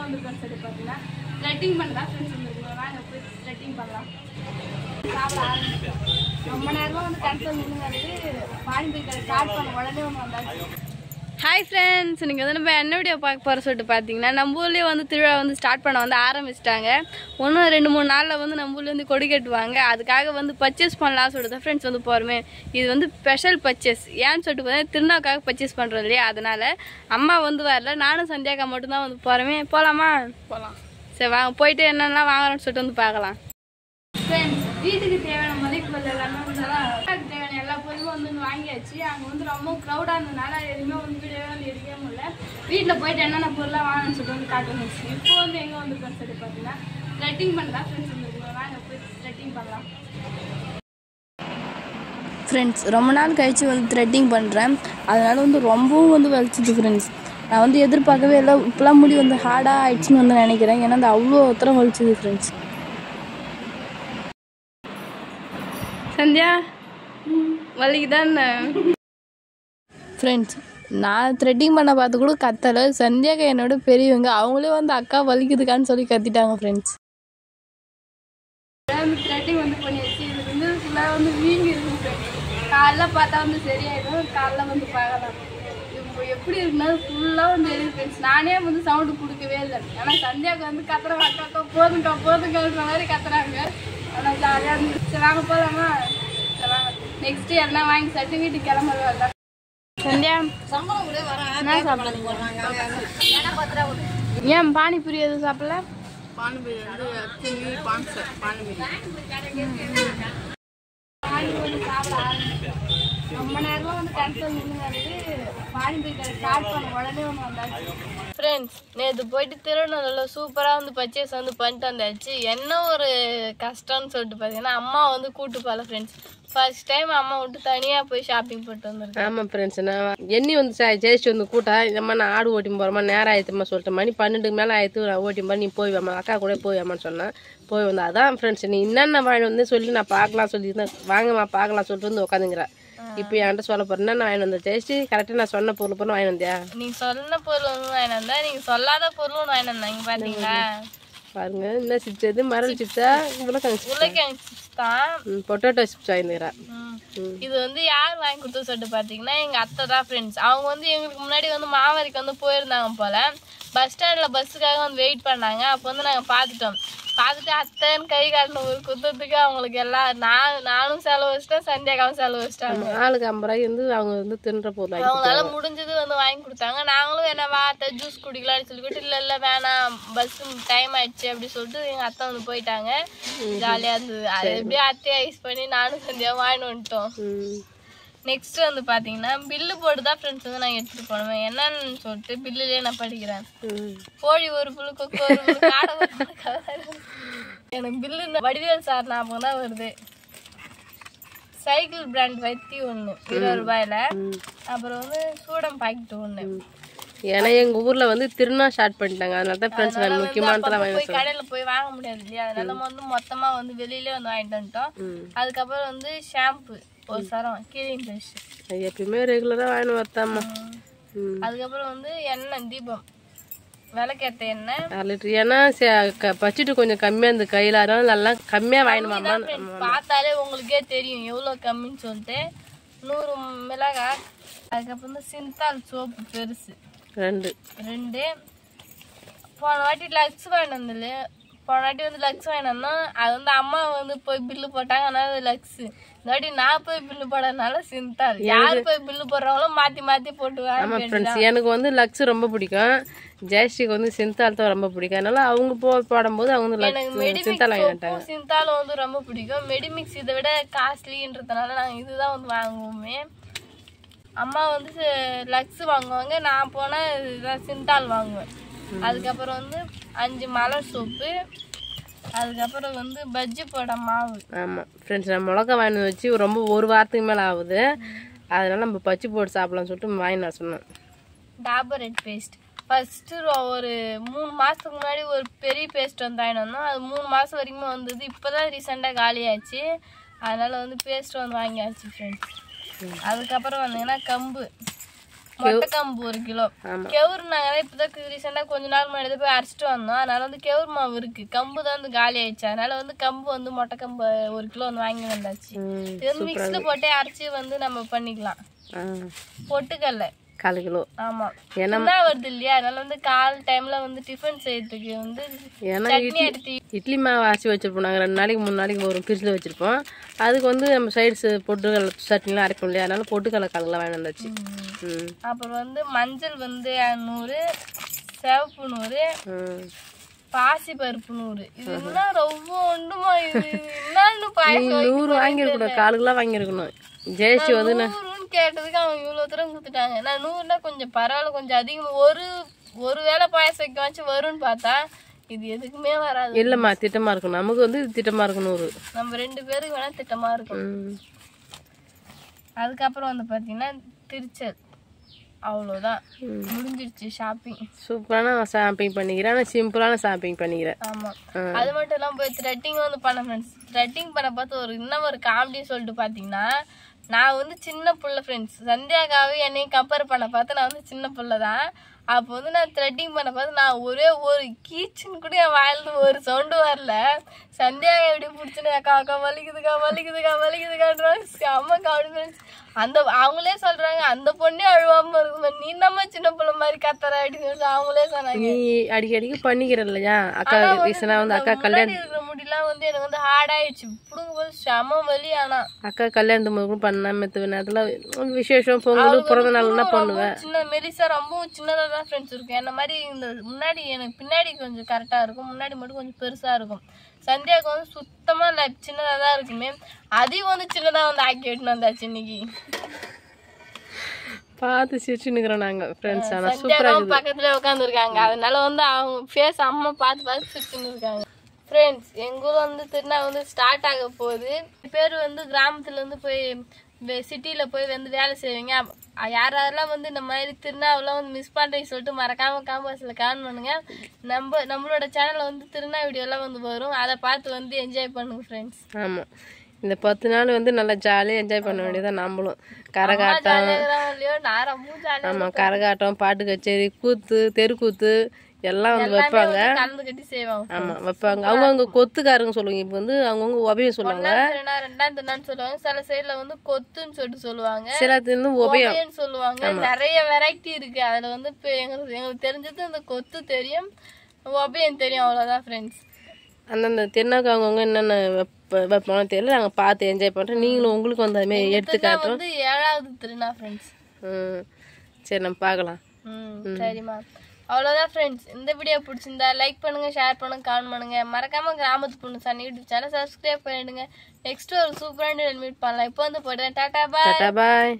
வந்திருக்கோம்னு சொல்லி பார்த்தீங்கன்னா த்ரெட்டிங் பண்ணலாம் ஃப்ரெண்ட்ஸ் வந்துருக்கோம். வாங்க போய் த்ரெட்டிங் பண்ணலாம். சாப்பிட ஆரம்பிச்சோம். ரொம்ப நேரமாக வந்து கன்ஃபார்ம் நின்றுங்கிறது பானிபூரி ஸ்டார்ட் பண்ண உடனே ஒன்று வந்தாச்சு. ஹாய் ஃப்ரெண்ட்ஸ், இன்றைக்கி வந்து நம்ம என்ன வீடியோ பார்க்க போகிற சொல்லிட்டு பார்த்தீங்கன்னா நம்ம ஊர்லேயே வந்து திருவிழா வந்து ஸ்டார்ட் பண்ண வந்து ஆரம்பிச்சிட்டாங்க. இன்னும் 2-3 நாளில் வந்து நம்ம ஊர்லேயே வந்து கொடி கட்டுவாங்க. அதுக்காக வந்து பர்ச்சேஸ் பண்ணலாம் சொல்லிட்டு தான் ஃப்ரெண்ட்ஸ் வந்து போகிறோமே. இது வந்து ஸ்பெஷல் பர்ச்சேஸ். ஏன்னு சொல்லிட்டு பார்த்தீங்கன்னா திருநாவுக்காக பர்ச்சேஸ் பண்ணுறோம் இல்லையா, அதனால் அம்மா வந்து வரல, நானும் சந்தியாக்கா மட்டும்தான் வந்து போகிறோமே. போகலாமா? போகலாம். சரி வாங்க, போயிட்டு என்னென்னலாம் வாங்குறோன்னு சொல்லிட்டு வந்து பார்க்கலாம். ஃப்ரெண்ட்ஸ், வீட்டுக்கு தேவையான மளிகை பொருள் எல்லாமே வீட்டுக்கு தேவையான எல்லா பொருளும் வந்து வாங்கியாச்சு. அங்கே வந்து ரொம்ப க்ரௌடாக இருந்ததுனால எதுவுமே வந்து வீடியோவே வந்து எடுக்கவே முடியல. வீட்டில் போயிட்டு என்னென்ன பொருளாக வாங்கணும்னு சொல்லிட்டு வந்து காட்டணும். இப்போ வந்து எங்கே வந்துருக்கோன்னு சொல்லி பார்த்தீங்கன்னா த்ரெட்டிங் பண்ணலாம் ஃப்ரெண்ட்ஸ் வந்துருக்கோம். வாங்க போய் த்ரெட்டிங் பண்ணலாம். ஃப்ரெண்ட்ஸ், ரொம்ப நாள் கழித்து வந்து த்ரெட்டிங் பண்ணுறேன். அதனால் வந்து ரொம்பவும் வந்து வலிச்சிது ஃப்ரெண்ட்ஸ். நான் வந்து எதிர்பார்க்கவே இல்லை. இப்போலாம் முடி வந்து ஹார்டாக ஆயிடுச்சுன்னு வந்து நினைக்கிறேன். ஏன்னா அந்த அவ்வளோ ஒருத்தரம் வலிச்சிது ஃப்ரெண்ட்ஸ். சந்தியா வலிக்குதான்னு ஃப்ரெண்ட்ஸ், நான் த்ரெட்டிங் பண்ண பார்த்து கூட கத்தலை. சந்தியாக்கா என்னோட பெரியவங்க, அவங்களே வந்து அக்கா வலிக்குதுக்கான்னு சொல்லி கத்திட்டாங்க ஃப்ரெண்ட்ஸ். த்ரெட்டிங் வந்து பண்ணியாச்சு. இது வந்து ஃபுல்லாக வந்து வீங்கி இருக்கும் ஃப்ரெண்ட்ஸ். காலைல பார்த்தா வந்து சரியாயிடும். காலைல வந்து பார்க்கலாம். இப்போ எப்படி இருக்குன்னா ஃபுல்லாக வந்து எரியுது ஃப்ரெண்ட்ஸ். நானே வந்து சவுண்டு கொடுக்கவே இல்லை. ஆனால் சந்தியாவுக்கு வந்து கத்துறாங்க, அக்கா போதுங்கக்கா போதுங்கன்ற மாதிரி கத்துறாங்க. ஆனால் ஜாலியாக இருந்துச்சு. சரி வாங்க போகலாமா? சரி வாங்க. நெக்ஸ்ட்டு எதனா வாங்கி சாப்பிட்டு வீட்டுக்கு கிளம்புறதா. சந்தியா என்ன சாப்பிடுங்க? ஏன் பானிபூரி எதுவும் சாப்பிடல? பானிபூரி வந்து ஆக்சுவலி பானிபூரி சாப்பிட ஆரம்பிச்சோம். ரொம்ப நேரமாக வந்து கன்ஃபார்ம் நின்றுங்கிறது பானிபூரி ஸ்டார்ட் பண்ண உடனே ஒன்று வந்தாச்சு. ஃப்ரெண்ட்ஸ், நேற்று போயிட்டு திருநெல்வேலியில் சூப்பராக வந்து பர்ச்சேஸ் வந்து பண்ணிட்டு வந்தாச்சு. என்ன ஒரு கஷ்டம்னு சொல்லிட்டு பார்த்தீங்கன்னா அம்மா வந்து கூட்டு போகல ஃப்ரெண்ட்ஸ். ஃபர்ஸ்ட் டைம் அம்மா விட்டு தனியாக போய் ஷாப்பிங் போட்டு வந்துருக்கேன். ஆமாம் ஃப்ரெண்ட்ஸ், நான் எண்ணி வந்து ஜெயிச்சு வந்து கூட்டா இந்தம்மா நான் ஆடு ஓட்டி போகிறோமா நேரம் ஆயிடுத்துமா சொல்லிட்டு மணி 12க்கு மேலே ஆயிடுத்து. நான் ஓட்டி போய் நீ போய் வாமா, அக்கா கூட போய் வாமான்னு சொன்னேன். போய் வந்து அதான் ஃப்ரெண்ட்ஸ் நீ என்னென்ன வாங்கி வந்து சொல்லி நான் பார்க்கலாம் சொல்லியிருந்தேன். வாங்கம்மா பார்க்கலாம் சொல்லிட்டு வந்து உட்காந்துங்கிறேன். இப்போ என்கிட்ட சொல்ல போறேன் நான் வாங்கி வந்தேன். ஜெயிச்சு கரெக்டாக நான் சொன்ன பொருள் பொருள் வாங்கி வந்தியா? நீங்கள் சொன்ன பொருள் ஒன்று வாங்கி வந்தா, நீங்கள் சொல்லாத பொருள் ஒன்று வாங்கி வந்தாங்க. பார்த்தீங்களா பாருங்க, என்ன சிப்ஸ் எது மரல் சிப்ஸா உருளைக்கிழங்கு சிப்ஸ் தான். பொட்டேட்டோ சிப்ஸ் வாங்கிக்கிறேன். இது வந்து யார் வாங்கி கொடுத்து சொல்லிட்டு பார்த்தீங்கன்னா எங்கள் அத்தை தான் ஃப்ரெண்ட்ஸ். அவங்க வந்து எங்களுக்கு முன்னாடி வந்து மாவரிக்கு வந்து போயிருந்தாங்க போல். பஸ் ஸ்டாண்டில் பஸ்ஸுக்காக வந்து வெயிட் பண்ணாங்க. அப்போ வந்து நாங்கள் பார்த்துட்டு அத்தைன்னு கை காட்டணும் ஒரு குத்தத்துக்கு அவங்களுக்கு எல்லாம் நானும் செலவு வச்சிட்டேன், சந்தியாக்காவும் செலவு வச்சிட்டாங்க. ஆளுக்கு 50 ரூபாய்க்கு வந்து அவங்க வந்து தின்ற பொருள் அவங்களால முடிஞ்சது வந்து வாங்கி கொடுத்தாங்க. நாங்களும் என்ன வார்த்தை ஜூஸ் குடிக்கலாம்னு சொல்லிட்டு இல்லை வேணாம் பஸ் டைம் ஆயிடுச்சு அப்படி சொல்லிட்டு எங்கள் அத்தை வந்து போயிட்டாங்க. ஜாலியாக இருந்தது. அது எப்படியோ அத்தையை ஐஸ் பண்ணி நானும் சந்தியாவும் வாங்கிட்டு வந்துட்டோம். நெக்ஸ்ட் வந்து பார்த்தீங்கன்னா பில்லு போட்டு தான் ஃப்ரெண்ட்ஸ் வந்து நான் எடுத்துகிட்டு போனேன். என்னன்னு சொல்லிட்டு பில்லுலேயே நான் படிக்கிறேன். கோழி ஒரு புழு, கொக்கு ஒரு புழு, காடை ஒரு புழு. எனக்கு பில்லு வடிவேல் சார் ஞாபகம் தான் வருது. சைக்கிள் பிராண்ட் வைத்தி ஒன்று 20 ரூபாயில. அப்புறம் வந்து சூடம் பாக்கெட் ஒன்று. ஏன்னா எங்க ஊர்ல வந்து திருநா ஸ்டார்ட் பண்ணிட்டாங்க. அதனால தான் ஃப்ரெண்ட்ஸ் முக்கியமானதெல்லாம் போய் கடையில் போய் வாங்க முடியாது இல்லையா, அதனால நம்ம வந்து மொத்தமா வந்து வெளியிலே வந்து வாங்கிட்டு வந்துட்டோம். அதுக்கப்புறம் வந்து ஷாம்பு ஒரு சரம், கிளீன் ப்ரஷ் எப்பயுமே ரெகுலரா வாங்கிட்டு வரத்தாம்மா. அதுக்கப்புறம் வந்து எண்ணெய் தீபம் விளக்கேற்ற எண்ணெய் 1 லிட்டர். ஏன்னா பட்ஜெட் கொஞ்சம் கம்மியா இருந்து கையில நல்லா கம்மியா வாங்கிடுமாம்மா. பார்த்தாலே உங்களுக்கே தெரியும் எவ்வளோ கம்மின்னு சொல்லிட்டு. 100 மிளகாய். அதுக்கப்புறம் வந்து சிந்தால் சோப்பு பெருசு 2. போன வாட்டி லக்ஸ் வாங்கிட்டு வந்தது. போன வாட்டி வந்து லக்ஸ் வாங்கிட்டு வந்தோம். அது வந்து அம்மா வந்து போய் பில்லு போட்டாங்க, அதனால லக்ஸ். இந்த வாட்டி நான் போய் பில்லு போடுறதுனால சிந்தால். யாரு போய் பில்லு போடுறவங்களும் மாற்றி மாற்றி போட்டு. எனக்கு வந்து லக்ஸ் ரொம்ப பிடிக்கும், ஜெயஸ்ரீக்கு வந்து சிந்தால் தான் ரொம்ப பிடிக்கும். அதனால அவங்க போடும்போது அவங்க வந்து சிந்தால் வாங்கிட்டாங்க. சிந்தாலும் வந்து ரொம்ப பிடிக்கும். மெடிமிக்ஸ் இதை விட காஸ்ட்லின்றதுனால நாங்கள் இதுதான் வந்து வாங்குவோமே. அம்மா வந்து லக்ஸ் வாங்குவாங்க, நான் போனால் இதுதான் சிந்தால் வாங்குவேன். அதுக்கப்புறம் வந்து 5 மலர் சோப்பு. அதுக்கப்புறம் வந்து பஜ்ஜி போட மாவு. ஆமாம் ஃப்ரெண்ட்ஸ், நான் மிளகா வாங்கி வச்சு ரொம்ப 1 வாரத்துக்கு மேலே ஆகுது. அதனால நம்ம பஜ்ஜி போட்டு சாப்பிடலாம்னு சொல்லிட்டு வாங்கி நான் சொன்னேன். டாபர் ரெட் பேஸ்ட் ஃபஸ்ட்டு ஒரு 3 மாதத்துக்கு முன்னாடி ஒரு பெரிய பேஸ்ட் வந்து வாங்கிட்டு வந்தோம். அது 3 மாதம் வரைக்குமே வந்தது. இப்போ தான் ரீசெண்டாக காலியாச்சு. அதனால் வந்து பேஸ்ட் வந்து வாங்கியாச்சு ஃப்ரெண்ட்ஸ். அதுக்கப்புறம் வந்தீங்கன்னா கம்பு மொட்டைக்கம்பு 1 கிலோ. கெவுரு நாங்கள் இப்போதான் ரீசெண்டாக கொஞ்ச நாள் முன்னாடி போய் அரைச்சிட்டு வந்தோம். அதனால வந்து கெவுரு மாவு இருக்கு. கம்பு தான் வந்து காலி ஆயிடுச்சு. அதனால வந்து கம்பு வந்து மொட்டைக்கம்பு 1 கிலோ வந்து வாங்கி வந்தாச்சு. இது வந்து மிக்ஸில் போட்டே அரைச்சி வந்து நம்ம பண்ணிக்கலாம். பொட்டுக்கல்ல 1/4 கிலோ. ஆமா என்ன வருது இல்லையா, அதனால வந்து கால் டைம்ல வந்து டிஃபன் செய்யறதுக்கு வந்து இட்லி மாவு அரைச்சி வச்சிருப்போம். நாங்கள் 2 நாளைக்கு 3 நாளைக்கு வரும் ஃப்ரிட்ஜில் வச்சிருப்போம். அதுக்கு வந்து நம்ம சைட்ஸ் பொட்டுக்கடலை சட்னிலாம் அரைப்போம் இல்லையா, அதனால பொட்டுக்கடலை 1/4 கிலோ வாங்கி வந்தாச்சு. அப்புறம் வந்து மஞ்சள் வந்து 100, சிவப்பு 100, பாசி பருப்பு 100. இதுனா ரொம்ப ஒன்றுமா இது என்னன்னு 100 வாங்கியிருக்கணும், 1/4 கிலோ வாங்கியிருக்கணும். ஜெயஸ்ரீ வந்து கேட்டதுக்கு அவங்க இவ்வளோ தூரம் கொடுத்துட்டாங்க. நான் 100னா கொஞ்சம் பரவாயில்ல, கொஞ்சம் அதிகம். ஒரு வேளை பாயசம் வைக்க வரும்னு பார்த்தா இது எதுக்குமே வராது. இல்லைம்மா திட்டமா இருக்கும், நமக்கு வந்து திட்டமா இருக்கும். 100 நம்ம 2 பேருக்கு வேணா திட்டமா இருக்கும். அதுக்கப்புறம் வந்து பார்த்தீங்கன்னா திருச்சல், அவ்வளோதான் முடிஞ்சிருச்சு ஷாப்பிங். சூப்பரான ஷாப்பிங் பண்ணிக்கிறேன், ஆனால் சிம்பிளான ஷாப்பிங் பண்ணிக்கிறேன். ஆமாம், அது மட்டும் இல்லாமல் போய் த்ரெட்டிங் வந்து பண்ண ஃப்ரெண்ட்ஸ். த்ரெட்டிங் பண்ண பார்த்து இன்னும் ஒரு காமெடி சொல்லிட்டு பார்த்தீங்கன்னா, நான் வந்து சின்ன பிள்ளை ஃப்ரெண்ட்ஸ். சந்தியாக்காவே என்னையும் கம்பேர் பண்ண பார்த்து நான் வந்து சின்ன பிள்ளை தான். அப்போ வந்து நான் த்ரெட்டிங் பண்ண பார்த்து நான் ஒரே ஒரு கீச்சுன்னு கூட என் வாயிலிருந்து ஒரு சவுண்டு வரல. சந்தியாக எப்படி பிடிச்சுன்னு அக்கா அக்கா வலிக்குதுக்கான்றாங்க. செம்ம காமெடி ஃப்ரெண்ட்ஸ். அவங்களே சொல்றாங்க அந்த பொண்ணே அழுவாம இருக்குமா, நீ நம்ம சின்ன பிள்ளை மாதிரி கத்துற அப்படின்னு சொல்லி அவங்களே சொன்னாங்க. நீ அடிக்கடிக்கு பண்ணிக்கிற இல்லையா அக்கா, ரீசனா வந்து அக்கா கல்யாணம் இருக்கிற முடியெல்லாம் வந்து எனக்கு வந்து ஹார்ட் ஆயிடுச்சு. பிடுங்கும்போது செம வலி. ஆனா அக்கா கல்யாணத்து போது பண்ண மெத்துவேன். அதெல்லாம் விசேஷம் பொங்கல் பிறந்த நாள்னா பண்ணுவேன். சின்ன மெலிசா ரொம்ப சின்னதாக தான் ஃப்ரெண்ட்ஸ் இருக்கும். என்ன மாதிரி இந்த முன்னாடி எனக்கு பின்னாடி கொஞ்சம் கரெக்டா இருக்கும், முன்னாடி மட்டும் கொஞ்சம் பெருசா இருக்கும். சந்தியாவுக்கு வந்து சுத்தமா சின்னதாக தான் இருக்குமே, அதையும் வந்து சின்னதாக வந்து ஆக்கி விட்டுன்னு வந்தாச்சு இன்னைக்கு. பார்த்து சிரிச்சு நிற்கிறோம் நாங்கள் ஃப்ரெண்ட்ஸ். ஆனால் சூப்பராக பக்கத்துல உட்காந்துருக்காங்க, அதனால வந்து அவங்க ஃபேஸ் அம்மா பார்த்து சிரிச்சுன்னு இருக்காங்க. ஃப்ரெண்ட்ஸ் எங்கள் ஊர் வந்து திருநா வந்து ஸ்டார்ட் ஆக போகுது. பேர் வந்து கிராமத்துலேருந்து போய் சிட்டியில் போய் வந்து வேலை செய்வீங்க. யாரெல்லாம் வந்து இந்த மாதிரி திருநாவெல்லாம் வந்து மிஸ் பண்ணுறீங்க சொல்லிட்டு மறக்காமல் காம்பஸில் கான் பண்ணுங்க. நம்மளோட சேனலில் வந்து திருநா வீடியோலாம் வந்து வரும், அதை பார்த்து வந்து என்ஜாய் பண்ணுங்க ஃப்ரெண்ட்ஸ். ஆமாம், இந்த 10 நாள் வந்து நல்லா ஜாலியாக என்ஜாய் பண்ண வேண்டியதான். நம்மளும் கரகாட்டம், ஆமாம் கரகாட்டம், பாட்டு கச்சேரி, கூத்து, தெருக்கூத்து எல்லாம் வந்து வைப்பாங்க. ஆமாம் வைப்பாங்க. அவங்கவுங்க கொத்துக்காரங்க சொல்லுவாங்க. இப்போ வந்து அவங்கவுங்க உபயம் சொல்லுவாங்க, 2ஆம் திருநான்னு சொல்லுவாங்க. சில சைடில் வந்து கொத்துன்னு சொல்லிட்டு சொல்லுவாங்க, சில வந்து உபயம் சொல்லுவாங்க. நிறைய வெரைட்டி இருக்கு. அதில் வந்து இப்போ எங்களுக்கு தெரிஞ்சது இந்த கொத்து தெரியும், உபயம் தெரியும், அவ்வளோதான் ஃப்ரெண்ட்ஸ். அந்தந்த திருநாக்கு அவங்கவுங்க என்னென்ன வைப்பானு தெரியல, நாங்கள் பார்த்து என்ஜாய் பண்ணுறோம். நீங்களும் உங்களுக்கு வந்து அதுமாதிரி எடுத்து காட்டுறோம். 7வது திருநா ஃப்ரெண்ட்ஸ். சரி நம்ம பார்க்கலாம். சரிம்மா, அவ்வளோதான் ஃப்ரெண்ட்ஸ். இந்த வீடியோ பிடிச்சிருந்தா லைக் பண்ணுங்க, ஷேர் பண்ணுங்க, கமெண்ட் பண்ணுங்க. மறக்காம கிராமத்து பொண்ணு சன் யூடியூப் சேனல் சப்ஸ்கிரைப் பண்ணிடுங்க. நெக்ஸ்ட் ஒரு சூப்பரான மீட் பண்ணலாம். இப்போ வந்து போயிடுறேன். டாடா பாய்.